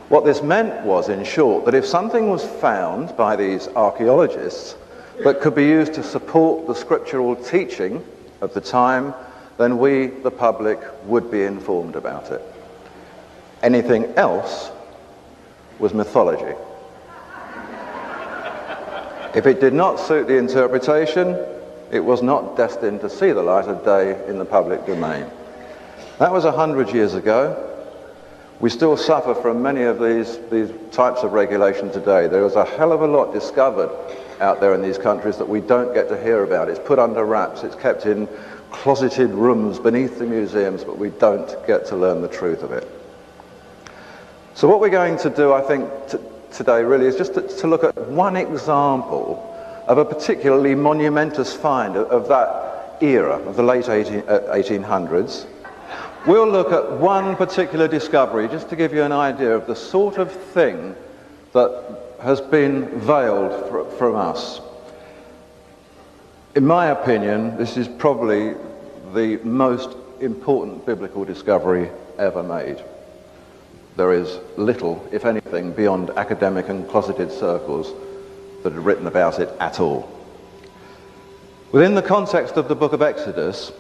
What this meant was, in short, that if something was found by these archaeologists that could be used to support the scriptural teaching of the time, then we, the public, would be informed about it. Anything else was mythology. If it did not suit the interpretation, it was not destined to see the light of day in the public domain. That was 100 years ago. We still suffer from many of these types of regulation today. There is a hell of a lot discovered out there in these countries that we don't get to hear about. It's put under wraps, it's kept in closeted rooms beneath the museums, but we don't get to learn the truth of it. So what we're going to do, I think, today really is just to look at one example of a particularly monumentous find of that era, of the late 1800s. We'll look at one particular discovery just to give you an idea of the sort of thing that has been veiled from us. In my opinion, this is probably the most important biblical discovery ever made. There is little, if anything, beyond academic and closeted circles that are written about it at all. Within the context of the book of Exodus,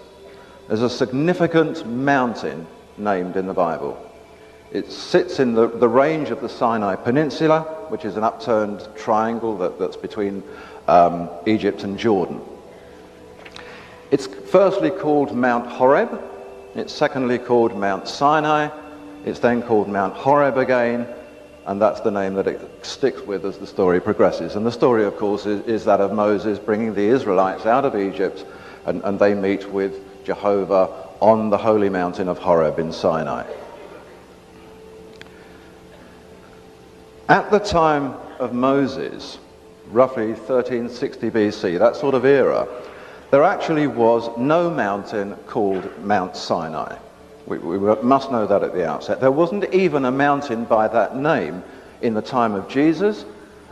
there's a significant mountain named in the Bible. It sits in the range of the Sinai Peninsula, which is an upturned triangle that's between Egypt and Jordan. It's firstly called Mount Horeb. It's secondly called Mount Sinai. It's then called Mount Horeb again, and that's the name that it sticks with as the story progresses. And the story, of course, is that of Moses bringing the Israelites out of Egypt, and they meet with Jehovah on the holy mountain of Horeb in Sinai. At the time of Moses, roughly 1360 BC, that sort of era, there actually was no mountain called Mount Sinai. We must know that at the outset. There wasn't even a mountain by that name in the time of Jesus,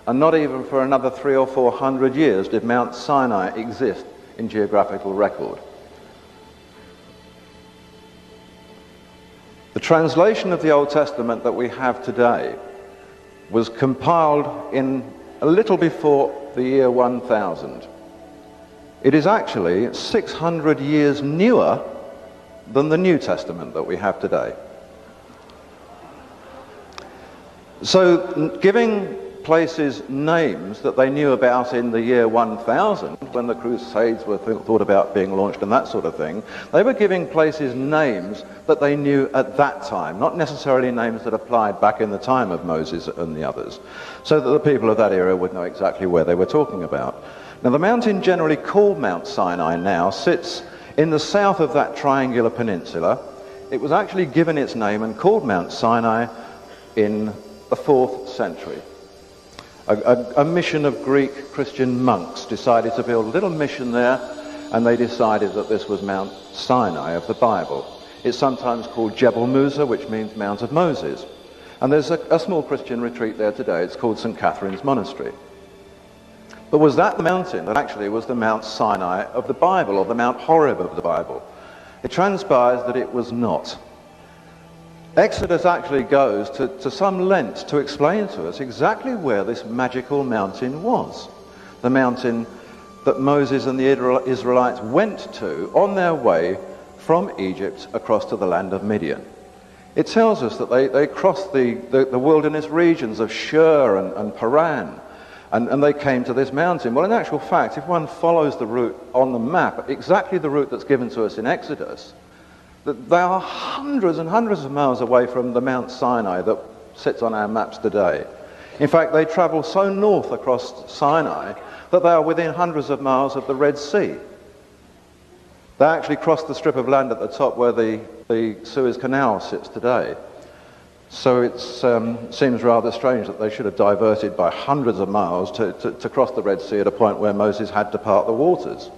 and not even for another 300 or 400 years did Mount Sinai exist in geographical record. The translation of the Old Testament that we have today was compiled in a little before the year 1000. It is actually 600 years newer than the New Testament that we have today. So giving places names that they knew about in the year 1000, when the Crusades were thought about being launched and that sort of thing, they were giving places names that they knew at that time, not necessarily names that applied back in the time of Moses and the others, so that the people of that era would know exactly where they were talking about. Now, the mountain generally called Mount Sinai now sits in the south of that triangular peninsula. It was actually given its name and called Mount Sinai in the 4th century. A mission of Greek Christian monks decided to build a little mission there, and they decided that this was Mount Sinai of the Bible. It's sometimes called Jebel Musa, which means Mount of Moses. And there's a small Christian retreat there today. It's called St. Catherine's Monastery. But was that the mountain that actually was the Mount Sinai of the Bible, or the Mount Horeb of the Bible? It transpires that it was not. Exodus actually goes to some lengths to explain to us exactly where this magical mountain was. The mountain that Moses and the Israelites went to on their way from Egypt across to the land of Midian. It tells us that they crossed the wilderness regions of Shur and Paran, and they came to this mountain. Well, in actual fact, if one follows the route on the map, exactly the route that's given to us in Exodus, that they are hundreds and hundreds of miles away from the Mount Sinai that sits on our maps today. In fact, they travel so north across Sinai that they are within hundreds of miles of the Red Sea. They actually crossed the strip of land at the top where the Suez Canal sits today. So it seems rather strange that they should have diverted by hundreds of miles to cross the Red Sea at a point where Moses had to part the waters.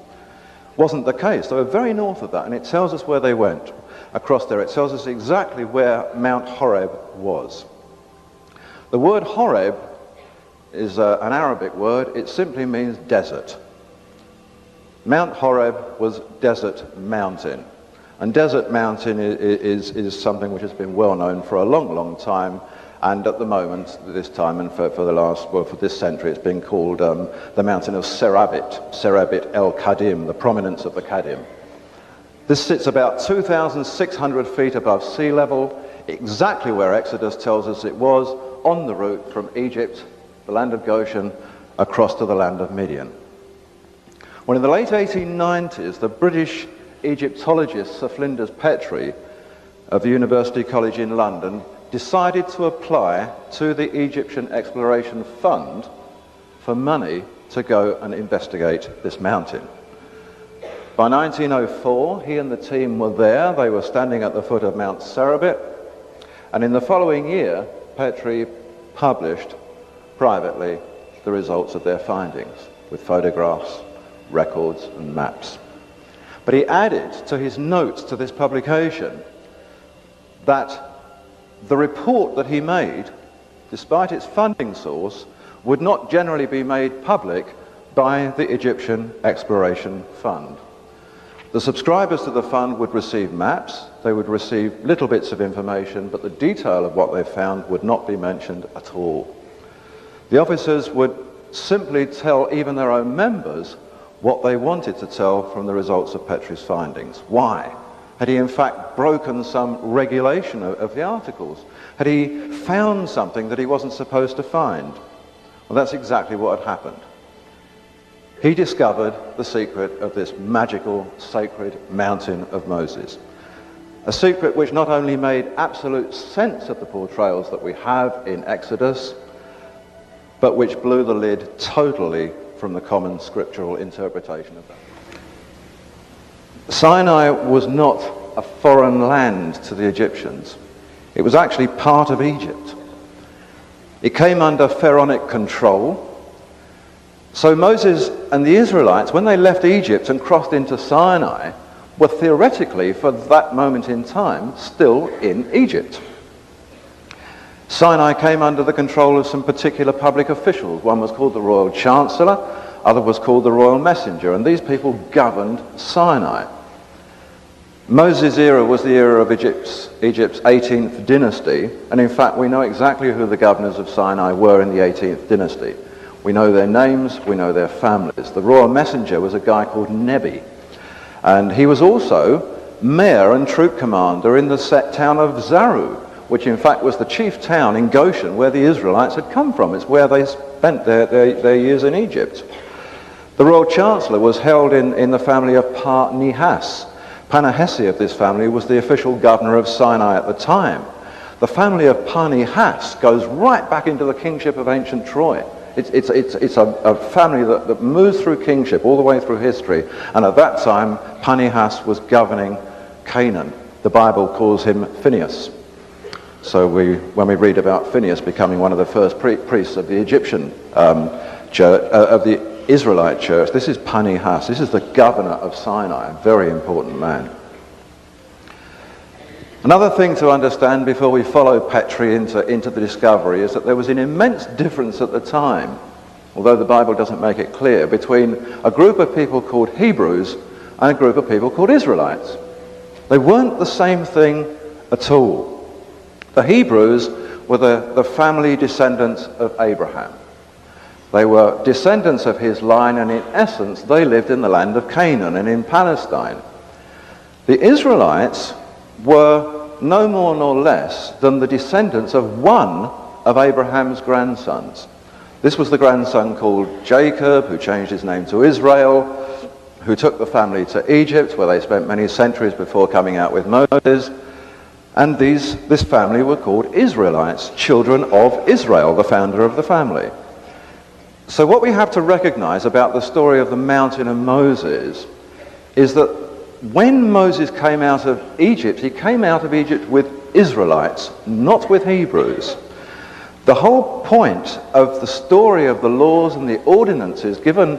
Wasn't the case. They were very north of that, and it tells us where they went across there. It tells us exactly where Mount Horeb was. The word Horeb is an Arabic word. It simply means desert. Mount Horeb was desert mountain. And desert mountain is something which has been well known for a long, long time And at the moment, this time, and for this century, it's been called the mountain of Serabit El Kadim, the prominence of the Kadim. This sits about 2,600 feet above sea level, exactly where Exodus tells us it was, on the route from Egypt, the land of Goshen, across to the land of Midian. When in the late 1890s, the British Egyptologist Sir Flinders Petrie of the University College in London decided to apply to the Egyptian Exploration Fund for money to go and investigate this mountain. By 1904, he and the team were there. They were standing at the foot of Mount Serabit, and in the following year, Petrie published privately the results of their findings with photographs, records, and maps. But he added to his notes to this publication that the report that he made, despite its funding source, would not generally be made public by the Egyptian Exploration Fund. The subscribers to the fund would receive maps, they would receive little bits of information, but the detail of what they found would not be mentioned at all. The officers would simply tell even their own members what they wanted to tell from the results of Petrie's findings. Why? Had he in fact broken some regulation of the articles? Had he found something that he wasn't supposed to find? Well, that's exactly what had happened. He discovered the secret of this magical, sacred mountain of Moses. A secret which not only made absolute sense of the portrayals that we have in Exodus, but which blew the lid totally from the common scriptural interpretation of that. Sinai was not a foreign land to the Egyptians. It was actually part of Egypt. It came under pharaonic control. So Moses and the Israelites, when they left Egypt and crossed into Sinai, were theoretically, for that moment in time, still in Egypt. Sinai came under the control of some particular public officials. One was called the Royal Chancellor, other was called the Royal Messenger, and these people governed Sinai. Moses' era was the era of Egypt's 18th dynasty, and in fact we know exactly who the governors of Sinai were in the 18th dynasty. We know their names, we know their families. The Royal Messenger was a guy called Nebi, and he was also mayor and troop commander in the set town of Zaru, which in fact was the chief town in Goshen where the Israelites had come from. It's where they spent their years in Egypt. The Royal Chancellor was held in the family of Par-Nihas. Panahesi of this family was the official governor of Sinai at the time. The family of Par-Nihas goes right back into the kingship of ancient Troy. It's a family that moves through kingship all the way through history, and at that time Par-Nihas was governing Canaan. The Bible calls him Phineas. So when we read about Phineas becoming one of the first priests of the Egyptian church, of the Israelite church, this is Par-Nihas. This is the governor of Sinai, a very important man. Another thing to understand before we follow Petrie into the discovery is that there was an immense difference at the time, although the Bible doesn't make it clear, between a group of people called Hebrews and a group of people called Israelites. They weren't the same thing at all. The Hebrews were the family descendants of Abraham. They were descendants of his line, and in essence, they lived in the land of Canaan and in Palestine. The Israelites were no more nor less than the descendants of one of Abraham's grandsons. This was the grandson called Jacob, who changed his name to Israel, who took the family to Egypt, where they spent many centuries before coming out with Moses. And this family were called Israelites, children of Israel, the founder of the family. So what we have to recognize about the story of the mountain of Moses is that when Moses came out of Egypt, he came out of Egypt with Israelites, not with Hebrews. The whole point of the story of the laws and the ordinances given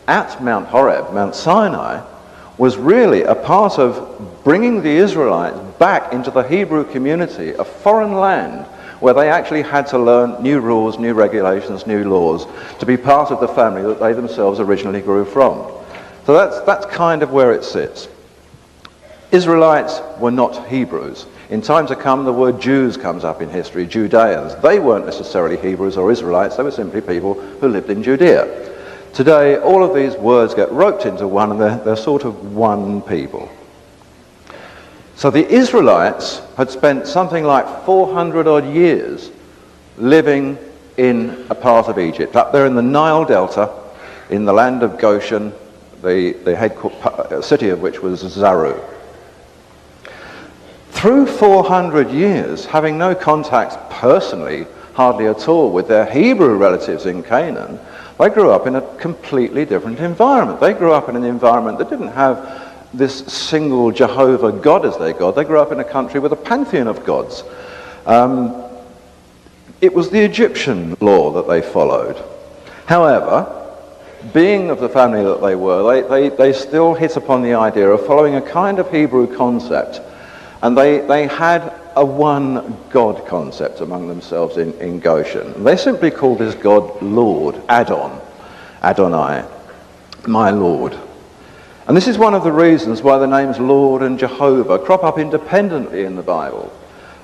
at Mount Horeb, Mount Sinai, was really a part of bringing the Israelites back into the Hebrew community, a foreign land, where they actually had to learn new rules, new regulations, new laws, to be part of the family that they themselves originally grew from. So that's kind of where it sits. Israelites were not Hebrews. In time to come, the word Jews comes up in history, Judeans. They weren't necessarily Hebrews or Israelites, they were simply people who lived in Judea. Today, all of these words get roped into one, and they're sort of one people. So the Israelites had spent something like 400 odd years living in a part of Egypt, up there in the Nile Delta, in the land of Goshen, the city of which was Zaru. Through 400 years, having no contacts personally, hardly at all, with their Hebrew relatives in Canaan, they grew up in a completely different environment. They grew up in an environment that didn't have this single Jehovah God as their God. They grew up in a country with a pantheon of gods. It was the Egyptian law that they followed. However, being of the family that they were, they still hit upon the idea of following a kind of Hebrew concept. And they had a one God concept among themselves in Goshen. They simply called this God Lord, Adonai, my Lord. And this is one of the reasons why the names Lord and Jehovah crop up independently in the Bible.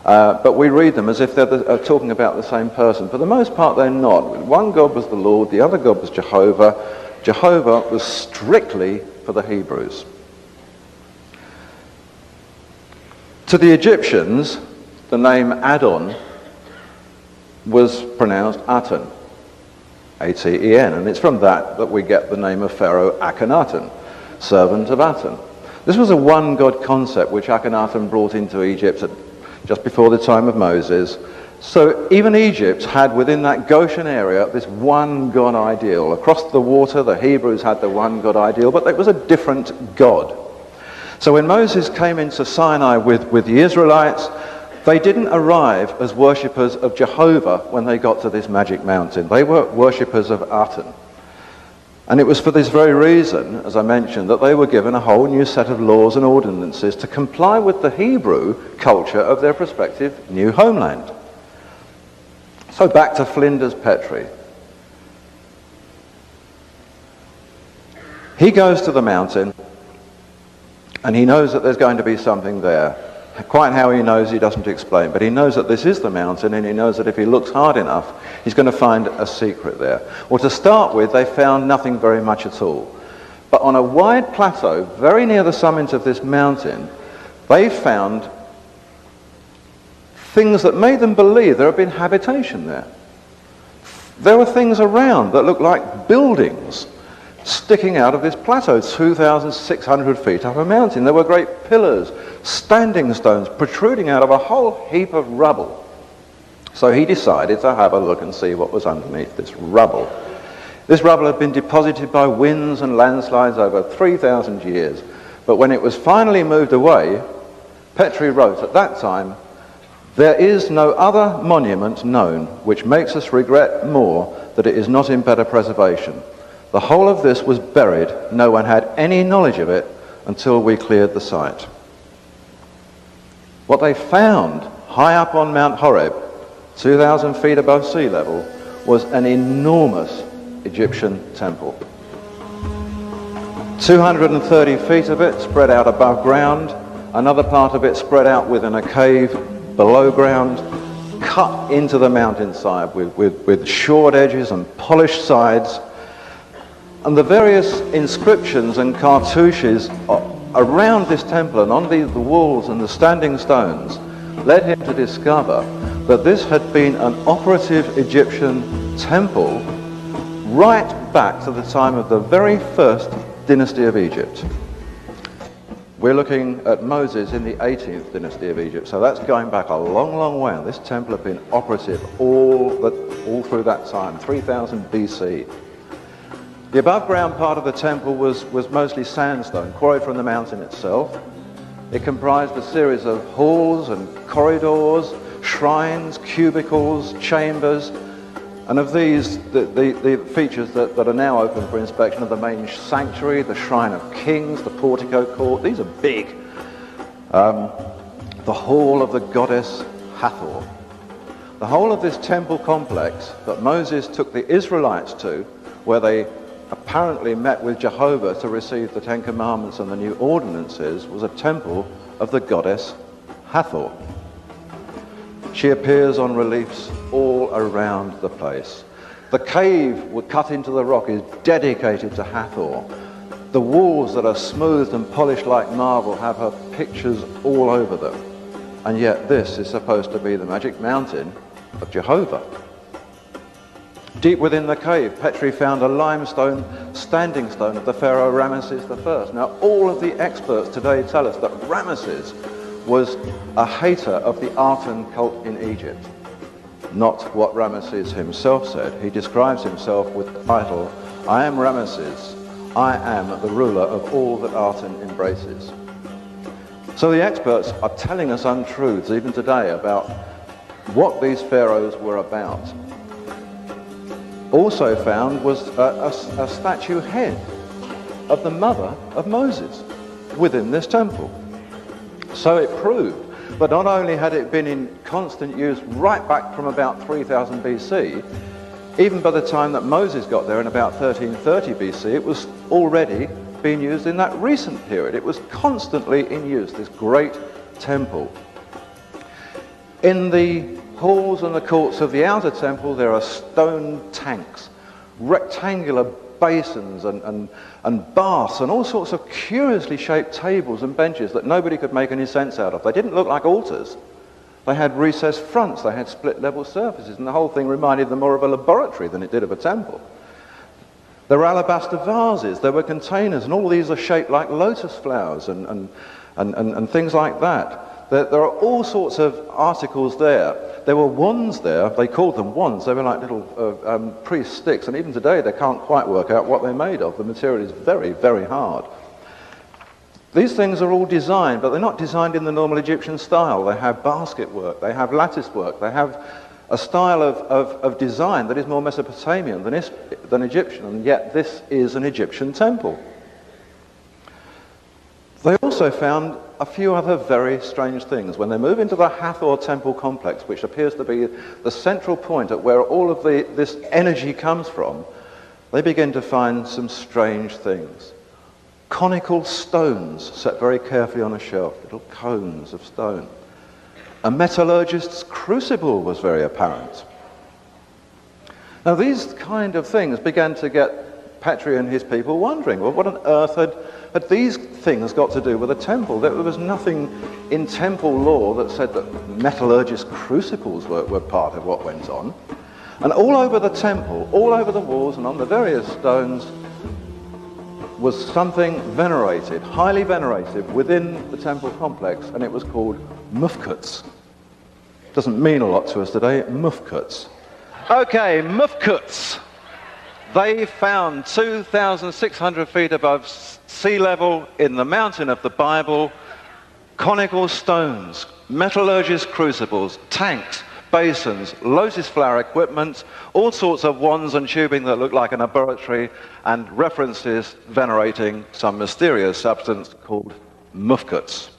But we read them as if they're talking about the same person. For the most part, they're not. One God was the Lord, the other God was Jehovah. Jehovah was strictly for the Hebrews. To the Egyptians, the name Adon was pronounced Aten, A-T-E-N, and it's from that we get the name of Pharaoh Akhenaten, servant of Aten. This was a one-God concept which Akhenaten brought into Egypt just before the time of Moses. So even Egypt had within that Goshen area this one God ideal. Across the water, the Hebrews had the one God ideal, but it was a different God. So when Moses came into Sinai with the Israelites, they didn't arrive as worshippers of Jehovah when they got to this magic mountain. They were worshippers of Aten. And it was for this very reason, as I mentioned, that they were given a whole new set of laws and ordinances to comply with the Hebrew culture of their prospective new homeland. So back to Flinders Petrie. He goes to the mountain, and he knows that there's going to be something there. Quite how he knows, he doesn't explain, but he knows that this is the mountain, and he knows that if he looks hard enough, he's going to find a secret there. Well, to start with, they found nothing very much at all. But on a wide plateau, very near the summit of this mountain, they found things that made them believe there had been habitation there. There were things around that looked like buildings sticking out of this plateau, 2,600 feet up a mountain. There were great pillars, standing stones protruding out of a whole heap of rubble. So he decided to have a look and see what was underneath this rubble. This rubble had been deposited by winds and landslides over 3,000 years. But when it was finally moved away, Petrie wrote at that time, "There is no other monument known which makes us regret more that it is not in better preservation. The whole of this was buried. No one had any knowledge of it until we cleared the site." What they found high up on Mount Horeb, 2,000 feet above sea level, was an enormous Egyptian temple. 230 feet of it spread out above ground, another part of it spread out within a cave below ground, cut into the mountainside with shored edges and polished sides. And the various inscriptions and cartouches around this temple and on the walls and the standing stones led him to discover that this had been an operative Egyptian temple right back to the time of the very first dynasty of Egypt. We're looking at Moses in the 18th dynasty of Egypt, so that's going back a long, long way. And this temple had been operative all through that time, 3000 BC. The above ground part of the temple was mostly sandstone, quarried from the mountain itself. It comprised a series of halls and corridors, shrines, cubicles, chambers, and of these, the features that are now open for inspection are the main sanctuary, the Shrine of Kings, the portico court. These are big. The hall of the goddess Hathor. The whole of this temple complex that Moses took the Israelites to, where they apparently met with Jehovah to receive the Ten Commandments and the new ordinances, was a temple of the goddess Hathor. She appears on reliefs all around the place. The cave cut into the rock is dedicated to Hathor. The walls that are smoothed and polished like marble have her pictures all over them. And yet this is supposed to be the magic mountain of Jehovah. Deep within the cave, Petrie found a limestone standing stone of the pharaoh Ramesses I. Now, all of the experts today tell us that Ramesses was a hater of the Aten cult in Egypt. Not what Ramesses himself said. He describes himself with the title, I am Ramesses, I am the ruler of all that Aten embraces. So the experts are telling us untruths even today about what these pharaohs were about. Also found was a statue head of the mother of Moses within this temple. So it proved that not only had it been in constant use right back from about 3000 BC, even by the time that Moses got there in about 1330 BC, it was already being used in that recent period. It was constantly in use, this great temple. In the halls and the courts of the outer temple, there are stone tanks, rectangular basins and baths and all sorts of curiously shaped tables and benches that nobody could make any sense out of. They didn't look like altars. They had recessed fronts, they had split level surfaces, and the whole thing reminded them more of a laboratory than it did of a temple. There were alabaster vases, there were containers, and all these are shaped like lotus flowers and things like that. There are all sorts of articles there. There were wands there. They called them wands. They were like little priest sticks. And even today, they can't quite work out what they're made of. The material is very, very hard. These things are all designed, but they're not designed in the normal Egyptian style. They have basket work. They have lattice work. They have a style of design that is more Mesopotamian than Egyptian. And yet, this is an Egyptian temple. They also found a few other very strange things. When they move into the Hathor temple complex, which appears to be the central point at where all of this energy comes from, they begin to find some strange things. Conical stones set very carefully on a shelf, little cones of stone. A metallurgist's crucible was very apparent. Now these kind of things began to get Petrie and his people wondering, well, what on earth had these things got to do with a temple? There was nothing in temple law that said that metallurgist crucibles were part of what went on. And all over the temple, all over the walls and on the various stones was something venerated, highly venerated within the temple complex, and it was called mufkuts. Doesn't mean a lot to us today, mufkuts. Okay, mufkuts. They found 2,600 feet above sea level in the mountain of the Bible, conical stones, metallurgist crucibles, tanks, basins, lotus flower equipment, all sorts of wands and tubing that look like a laboratory, and references venerating some mysterious substance called mufkuts.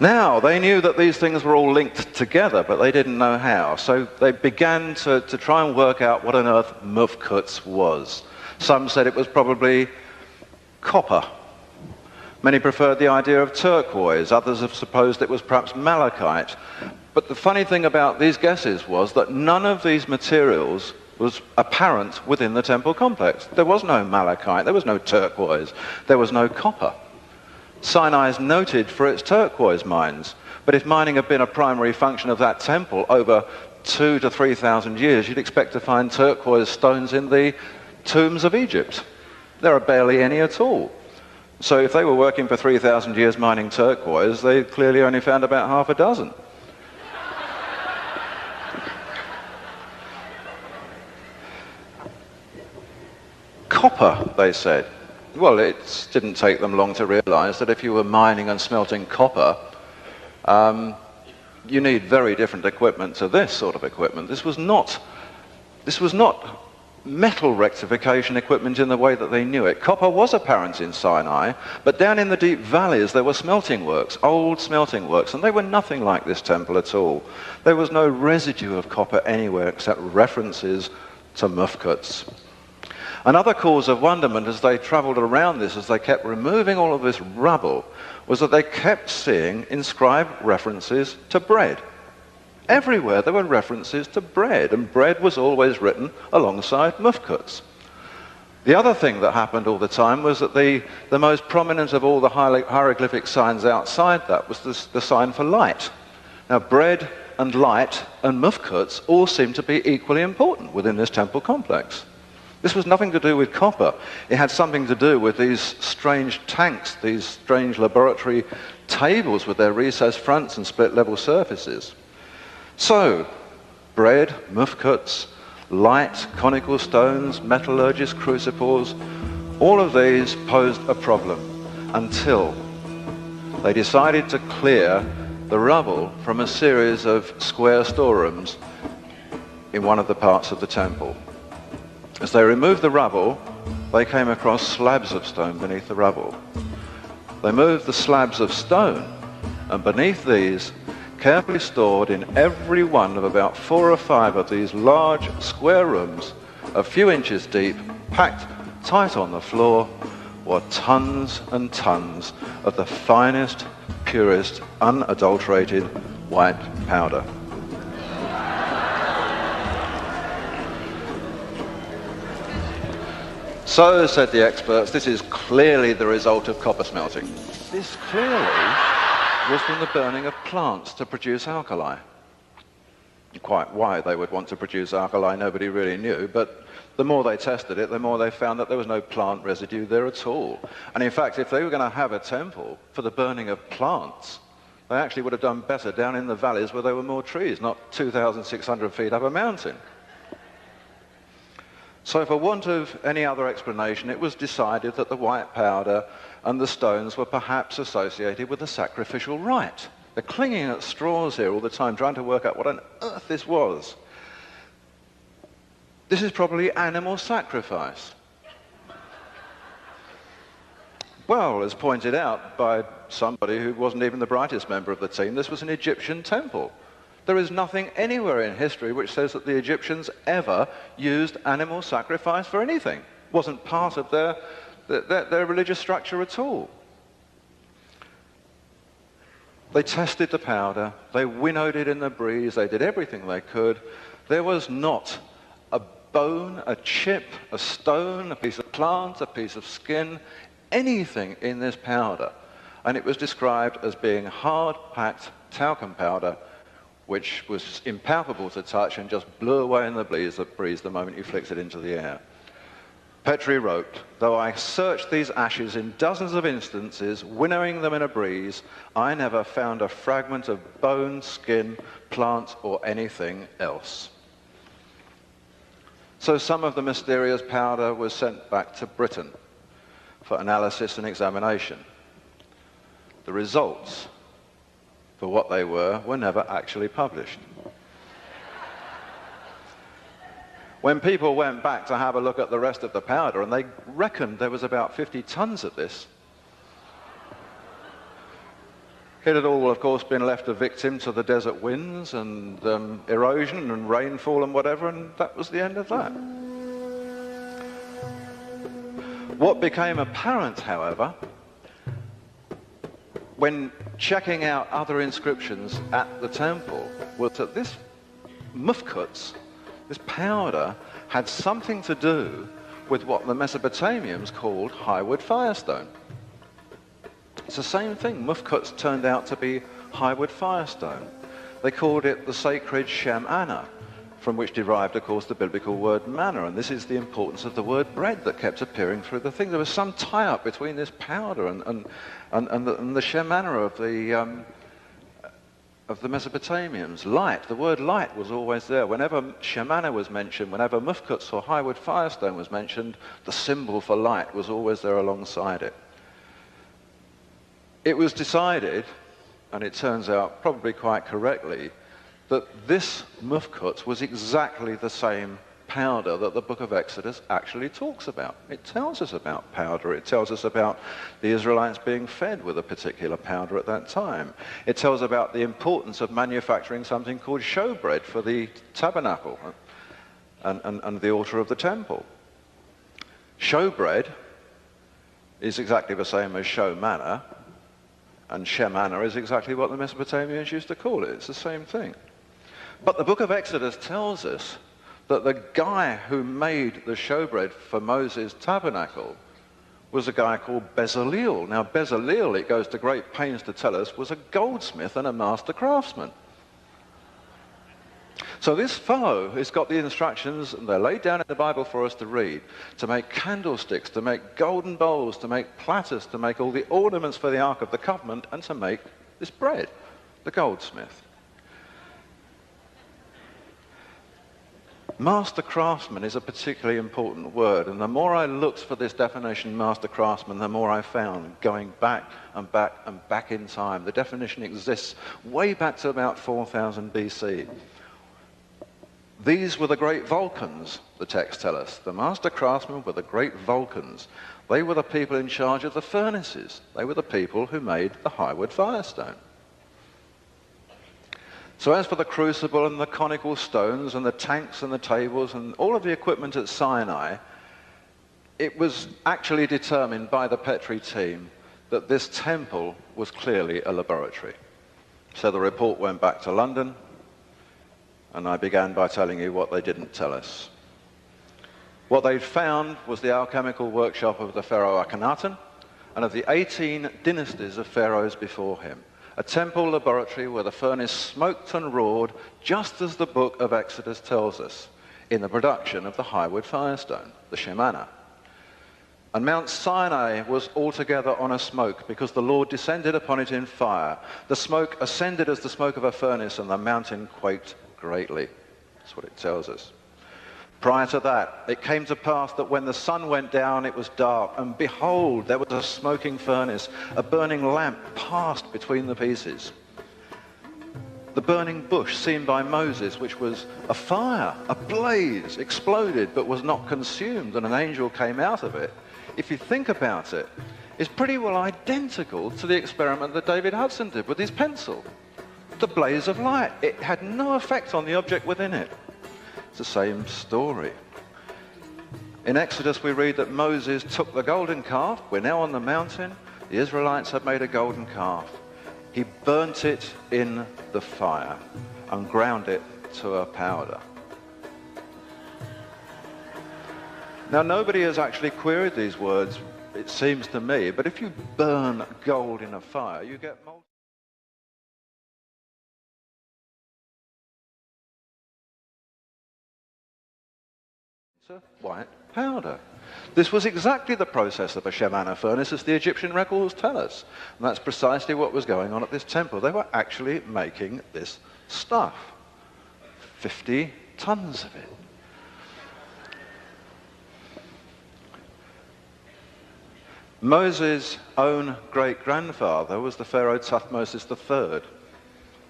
Now, they knew that these things were all linked together, but they didn't know how. So they began to try and work out what on earth mufkuts was. Some said it was probably copper. Many preferred the idea of turquoise. Others have supposed it was perhaps malachite. But the funny thing about these guesses was that none of these materials was apparent within the temple complex. There was no malachite, there was no turquoise, there was no copper. Sinai is noted for its turquoise mines, but if mining had been a primary function of that temple over 2,000 to 3,000 years, you'd expect to find turquoise stones in the tombs of Egypt. There are barely any at all. So if they were working for 3,000 years mining turquoise, they clearly only found about half a dozen. Copper, they said. Well, it didn't take them long to realize that if you were mining and smelting copper, you need very different equipment to this sort of equipment. This was not metal rectification equipment in the way that they knew it. Copper was apparent in Sinai, but down in the deep valleys there were smelting works, old smelting works, and they were nothing like this temple at all. There was no residue of copper anywhere except references to mufkuts. Another cause of wonderment as they travelled around this, as they kept removing all of this rubble, was that they kept seeing inscribed references to bread. Everywhere there were references to bread, and bread was always written alongside mufkuts. The other thing that happened all the time was that the most prominent of all the hieroglyphic signs outside that was the sign for light. Now, bread and light and mufkuts all seem to be equally important within this temple complex. This was nothing to do with copper. It had something to do with these strange tanks, these strange laboratory tables with their recessed fronts and split-level surfaces. So, bread, mufkuts, light, conical stones, metallurgists, crucibles, all of these posed a problem until they decided to clear the rubble from a series of square storerooms in one of the parts of the temple. As they removed the rubble, they came across slabs of stone beneath the rubble. They moved the slabs of stone, and beneath these, carefully stored in every one of about 4 or 5 of these large square rooms, a few inches deep, packed tight on the floor, were tons and tons of the finest, purest, unadulterated white powder. So, said the experts, this is clearly the result of copper smelting. This clearly was from the burning of plants to produce alkali. Quite why they would want to produce alkali, nobody really knew, but the more they tested it, the more they found that there was no plant residue there at all. And in fact, if they were going to have a temple for the burning of plants, they actually would have done better down in the valleys where there were more trees, not 2,600 feet up a mountain. So for want of any other explanation, it was decided that the white powder and the stones were perhaps associated with the sacrificial rite. They're clinging at straws here all the time, trying to work out what on earth this was. This is probably animal sacrifice. Well, as pointed out by somebody who wasn't even the brightest member of the team, this was an Egyptian temple. There is nothing anywhere in history which says that the Egyptians ever used animal sacrifice for anything. It wasn't part of their religious structure at all. They tested the powder, they winnowed it in the breeze, they did everything they could. There was not a bone, a chip, a stone, a piece of plant, a piece of skin, anything in this powder. And it was described as being hard-packed talcum powder, which was impalpable to touch and just blew away in the breeze the moment you flicked it into the air. Petrie wrote, "Though I searched these ashes in dozens of instances, winnowing them in a breeze, I never found a fragment of bone, skin, plant, or anything else." So some of the mysterious powder was sent back to Britain for analysis and examination. The results, for what they were never actually published. When people went back to have a look at the rest of the powder, and they reckoned there was about 50 tons of this, it had all, of course, been left a victim to the desert winds and erosion and rainfall and whatever, and that was the end of that. What became apparent, however, when checking out other inscriptions at the temple, was that this mufkuts, this powder, had something to do with what the Mesopotamians called highwood firestone. It's the same thing. Mufkuts turned out to be highwood firestone. They called it the sacred Shem Anna, from which derived, of course, the biblical word manna. And this is the importance of the word bread that kept appearing through the thing. There was some tie-up between this powder and the Shem Anna of the Mesopotamians. Light, the word light was always there. Whenever Shem Anna was mentioned, whenever mufkuts or highwood firestone was mentioned, the symbol for light was always there alongside it. It was decided, and it turns out probably quite correctly, that this mufkut was exactly the same powder that the book of Exodus actually talks about. It tells us about powder. It tells us about the Israelites being fed with a particular powder at that time. It tells about the importance of manufacturing something called showbread for the tabernacle and the altar of the temple. Showbread is exactly the same as show manna, and shemana is exactly what the Mesopotamians used to call it. It's the same thing. But the book of Exodus tells us that the guy who made the showbread for Moses' tabernacle was a guy called Bezaleel. Now, Bezaleel, it goes to great pains to tell us, was a goldsmith and a master craftsman. So this fellow has got the instructions, and they're laid down in the Bible for us to read, to make candlesticks, to make golden bowls, to make platters, to make all the ornaments for the Ark of the Covenant, and to make this bread, the goldsmith. Master craftsman is a particularly important word, and the more I looked for this definition, master craftsman, the more I found, going back and back and back in time. The definition exists way back to about 4000 BC. These were the great Vulcans, the texts tell us. The master craftsmen were the great Vulcans. They were the people in charge of the furnaces. They were the people who made the highwood firestone. So as for the crucible and the conical stones and the tanks and the tables and all of the equipment at Sinai, it was actually determined by the Petri team that this temple was clearly a laboratory. So the report went back to London, and I began by telling you what they didn't tell us. What they'd found was the alchemical workshop of the Pharaoh Akhenaten and of the 18 dynasties of pharaohs before him. A temple laboratory where the furnace smoked and roared, just as the book of Exodus tells us, in the production of the highwood firestone, the shemana. And Mount Sinai was altogether on a smoke, because the Lord descended upon it in fire. The smoke ascended as the smoke of a furnace, and the mountain quaked greatly. That's what it tells us. Prior to that, it came to pass that when the sun went down, it was dark, and behold, there was a smoking furnace. A burning lamp passed between the pieces. The burning bush seen by Moses, which was a fire, a blaze, exploded, but was not consumed, and an angel came out of it. If you think about it, it's pretty well identical to the experiment that David Hudson did with his pencil. The blaze of light. It had no effect on the object within it. It's the same story. In Exodus we read that Moses took the golden calf. We're now on the mountain. The Israelites had made a golden calf. He burnt it in the fire and ground it to a powder. Now, nobody has actually queried these words, it seems to me, but if you burn gold in a fire, you get molten. It's a white powder. This was exactly the process of a shemana furnace, as the Egyptian records tell us. And that's precisely what was going on at this temple. They were actually making this stuff. 50 tons of it. Moses' own great-grandfather was the Pharaoh Thutmose III.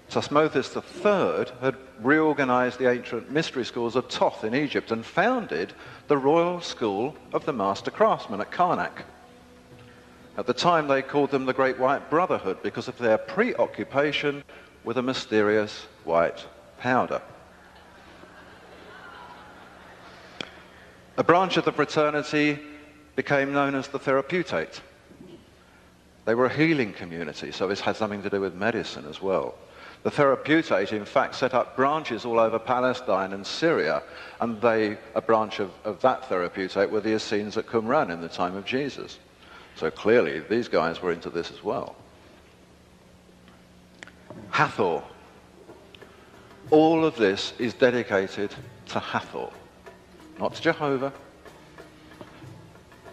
Thutmose III had reorganized the ancient mystery schools of Thoth in Egypt and founded the Royal School of the Master Craftsmen at Karnak. At the time, they called them the Great White Brotherhood because of their preoccupation with a mysterious white powder. A branch of the fraternity became known as the Therapeutate. They were a healing community, so this had something to do with medicine as well. The Therapeutate, in fact, set up branches all over Palestine and Syria, and a branch of that Therapeutate were the Essenes at Qumran in the time of Jesus. So clearly, these guys were into this as well. Hathor. All of this is dedicated to Hathor, not to Jehovah.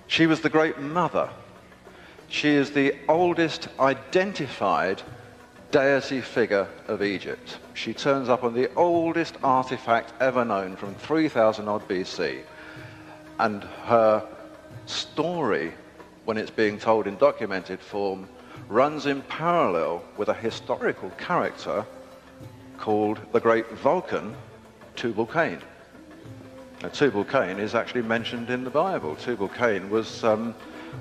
She was the great mother. She is the oldest identified deity figure of Egypt. She turns up on the oldest artifact ever known from 3000 odd BC. And her story, when it's being told in documented form, runs in parallel with a historical character called the great Vulcan, Tubal-Cain. Now, Tubal-Cain is actually mentioned in the Bible. Tubal-Cain was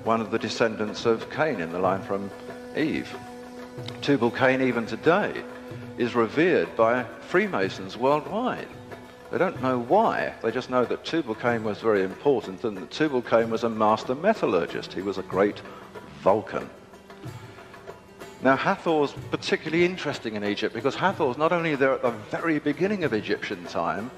one of the descendants of Cain in the line from Eve. Tubal-Cain, even today, is revered by Freemasons worldwide. They don't know why. They just know that Tubal-Cain was very important and that Tubal-Cain was a master metallurgist. He was a great Vulcan. Now, Hathor's particularly interesting in Egypt because Hathor's not only there at the very beginning of Egyptian time,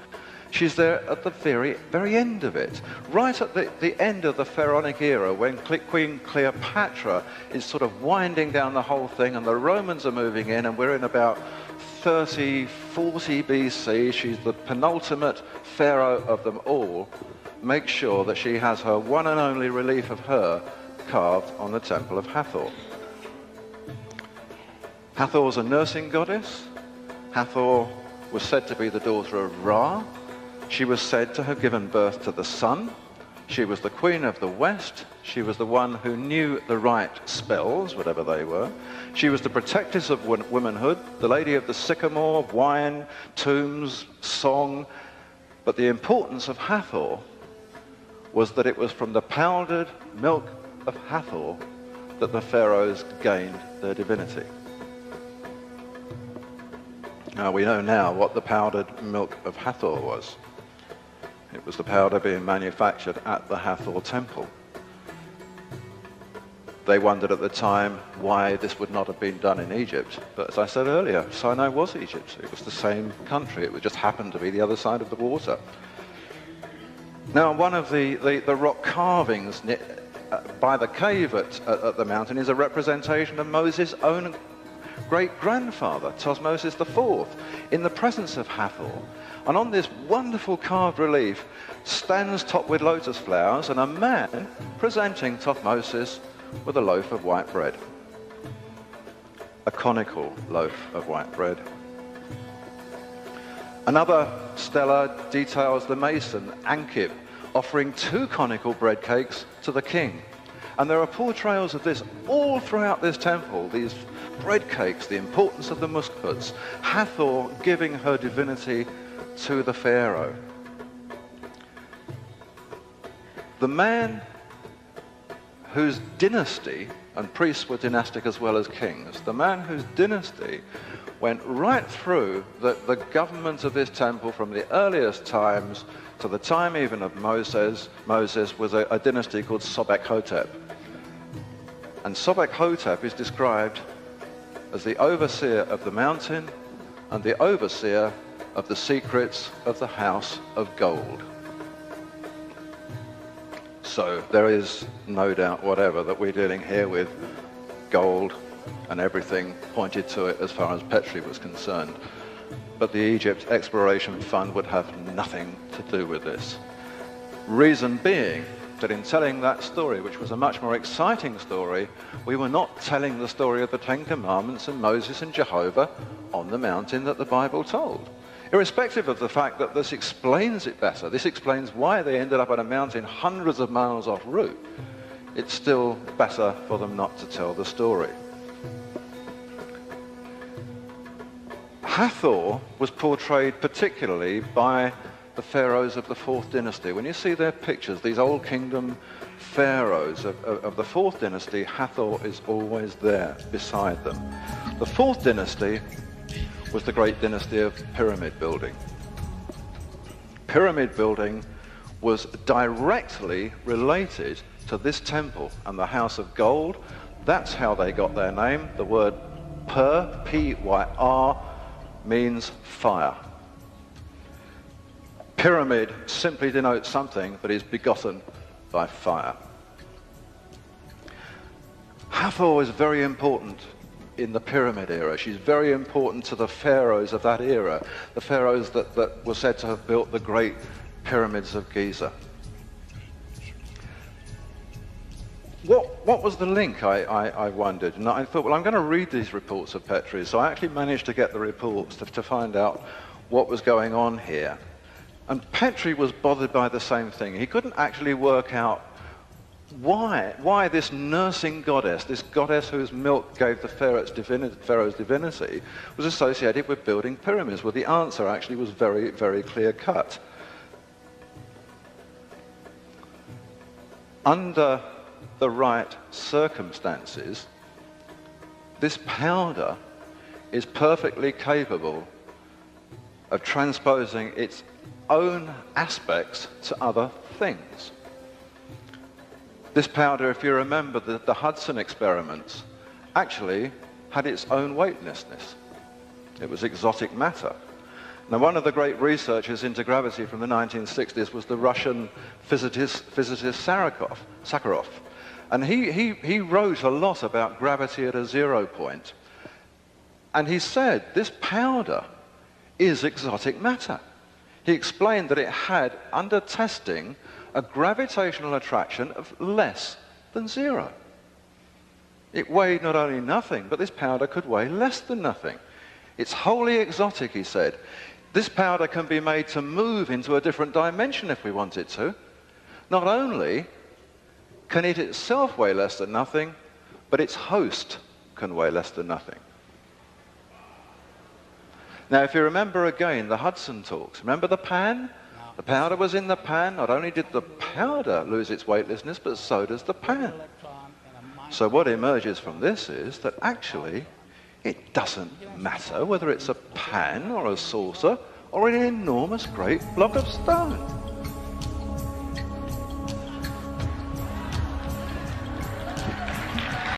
she's there at the very, very end of it. Right at the end of the Pharaonic era, when Queen Cleopatra is sort of winding down the whole thing and the Romans are moving in, and we're in about 30, 40 BC, she's the penultimate pharaoh of them all, make sure that she has her one and only relief of her carved on the temple of Hathor. Hathor was a nursing goddess. Hathor was said to be the daughter of Ra. She was said to have given birth to the sun. She was the queen of the West. She was the one who knew the right spells, whatever they were. She was the protectress of womanhood, the lady of the sycamore, wine, tombs, song. But the importance of Hathor was that it was from the powdered milk of Hathor that the pharaohs gained their divinity. Now, we know now what the powdered milk of Hathor was. It was the powder being manufactured at the Hathor temple. They wondered at the time why this would not have been done in Egypt. But as I said earlier, Sinai was Egypt. It was the same country. It just happened to be the other side of the water. Now, one of the rock carvings by the cave at the mountain is a representation of Moses' own great-grandfather, Thutmose IV, in the presence of Hathor. And on this wonderful carved relief stands topped with lotus flowers and a man presenting Thutmose with a loaf of white bread. A conical loaf of white bread. Another stela details the mason, Ankib, offering 2 conical bread cakes to the king. And there are portrayals of this all throughout this temple, these bread cakes, the importance of the muskets, Hathor giving her divinity to the pharaoh. The man whose dynasty, and priests were dynastic as well as kings, the man whose dynasty went right through the government of this temple from the earliest times to the time even of Moses was a dynasty called Sobek-Hotep. And Sobek-Hotep is described as the overseer of the mountain and the overseer of the secrets of the house of gold. So there is no doubt whatever that we're dealing here with gold, and everything pointed to it as far as Petrie was concerned. But the Egypt Exploration Fund would have nothing to do with this. Reason being that in telling that story, which was a much more exciting story, we were not telling the story of the Ten Commandments and Moses and Jehovah on the mountain that the Bible told. Irrespective of the fact that this explains it better, this explains why they ended up on a mountain hundreds of miles off route, it's still better for them not to tell the story. Hathor was portrayed particularly by the pharaohs of the 4th dynasty. When you see their pictures, these old kingdom pharaohs of the 4th dynasty, Hathor is always there beside them. The 4th dynasty was the great dynasty of pyramid building. Pyramid building was directly related to this temple and the house of gold. That's how they got their name. The word Pyr, P-Y-R, means fire. Pyramid simply denotes something that is begotten by fire. Hathor is very important in the pyramid era. She's very important to the pharaohs of that era, the pharaohs that were said to have built the great pyramids of Giza. What was the link, I wondered, and I thought, well, I'm going to read these reports of Petrie, so I actually managed to get the reports to find out what was going on here. And Petrie was bothered by the same thing. He couldn't actually work out why this nursing goddess, this goddess whose milk gave the pharaoh's divinity, was associated with building pyramids. Well, the answer actually was very, very clear-cut. Under the right circumstances, this powder is perfectly capable of transposing its own aspects to other things. This powder, if you remember the Hudson experiments, actually had its own weightlessness. It was exotic matter. Now, one of the great researchers into gravity from the 1960s was the Russian physicist Sakharov. And he wrote a lot about gravity at a 0 point. And he said this powder is exotic matter. He explained that it had, under testing, a gravitational attraction of less than 0. It weighed not only nothing, but this powder could weigh less than nothing. It's wholly exotic, he said. This powder can be made to move into a different dimension if we want it to. Not only can it itself weigh less than nothing, but its host can weigh less than nothing. Now, if you remember again the Hudson talks, remember the pan? The powder was in the pan. Not only did the powder lose its weightlessness, but so does the pan. So what emerges from this is that actually it doesn't matter whether it's a pan or a saucer or an enormous great block of stone.